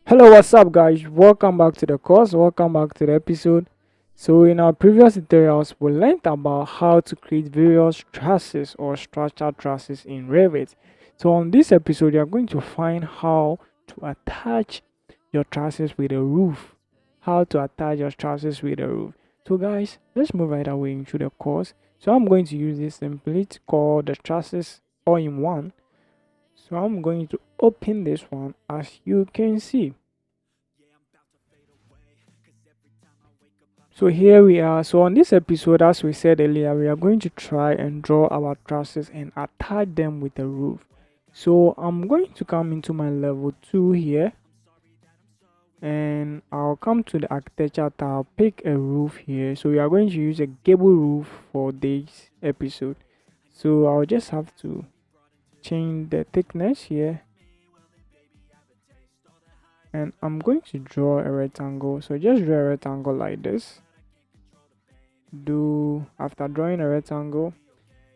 Hello, what's up, guys? Welcome back to the course. Welcome back to the episode. So, in our previous tutorials, we learned about how to create various trusses or structured trusses in Revit. So, on this episode, you are going to find how to attach your trusses with a roof. How to attach your trusses with a roof. So, guys, let's move right away into the course. So, I'm going to use this template called the trusses all in one. So, I'm going to open this one as you can see. So here we are. So on this episode, as we said earlier, we are going to try and draw our trusses and attach them with the roof. So I'm going to come into my level 2 here, and I'll come to the architecture tab, pick a roof here. So we are going to use a gable roof for this episode. So I'll just have to change the thickness here, and I'm going to draw a rectangle. So just draw a rectangle like this. After drawing a rectangle,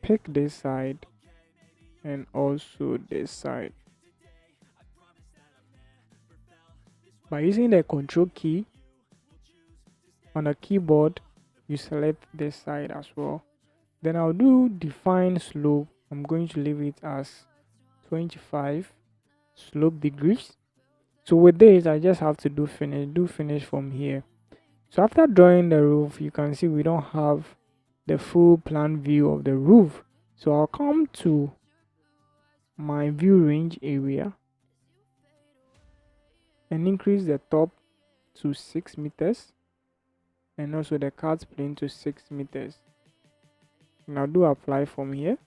pick this side and also this side. By using the control key on the keyboard, you select this side as well. Then I'll do define slope. I'm going to leave it as 25 slope degrees. So with this, I just have to do finish from here. So after drawing the roof, you can see we don't have the full plan view of the roof. So I'll come to my view range area and increase the top to 6 meters and also the cut plane to 6 meters. Now do apply from here.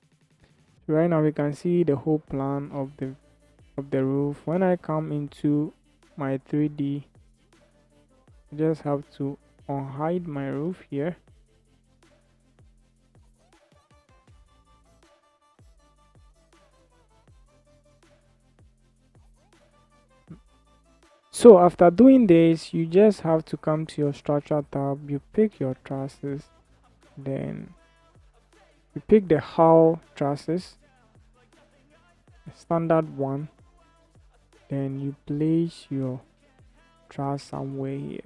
Right now we can see the whole plan of the roof. When I come into my 3D, I just have to unhide my roof here. So after doing this, you just have to come to your structure tab, you pick your trusses, then you pick the hull trusses, the standard one, then you place your truss somewhere here.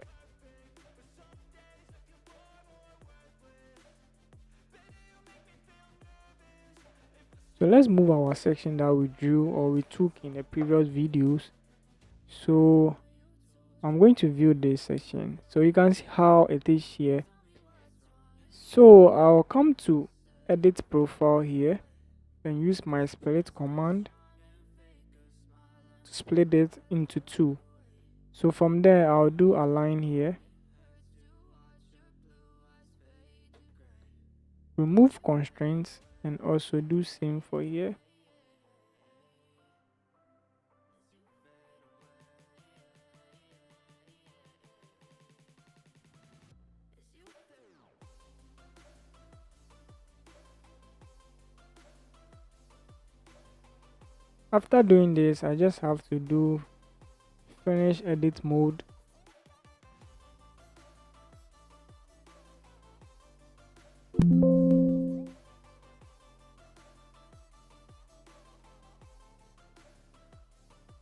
So let's move our section that we drew or we took in the previous videos. So I'm going to view this section so you can see how it is here. So I'll come to edit profile here and use my split command to split it into two. So from there I'll do align here, remove constraints, and also do same for here. After doing this, I just have to do finish edit mode.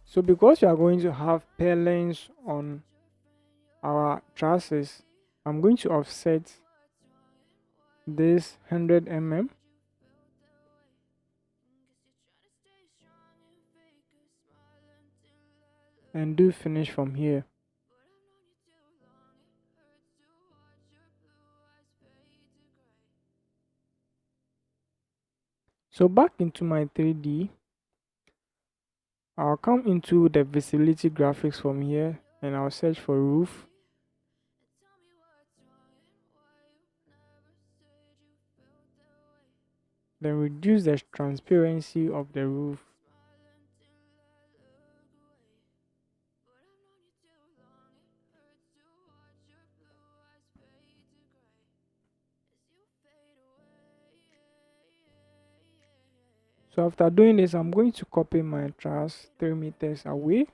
So because we are going to have purlins on our trusses, I'm going to offset this 100 mm and do finish from here. So back into my 3D, I'll come into the visibility graphics from here and I'll search for roof. Then reduce the transparency of the roof. So after doing this, I'm going to copy my truss 3 meters away.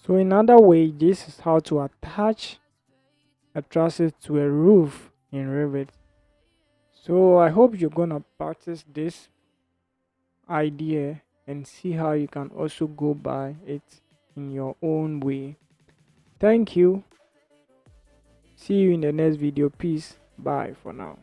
So another way, this is how to attach a trusses to a roof in Revit. So I hope you're gonna practice this idea and see how you can also go by it in your own way. Thank you. See you in the next video. Peace. Bye for now.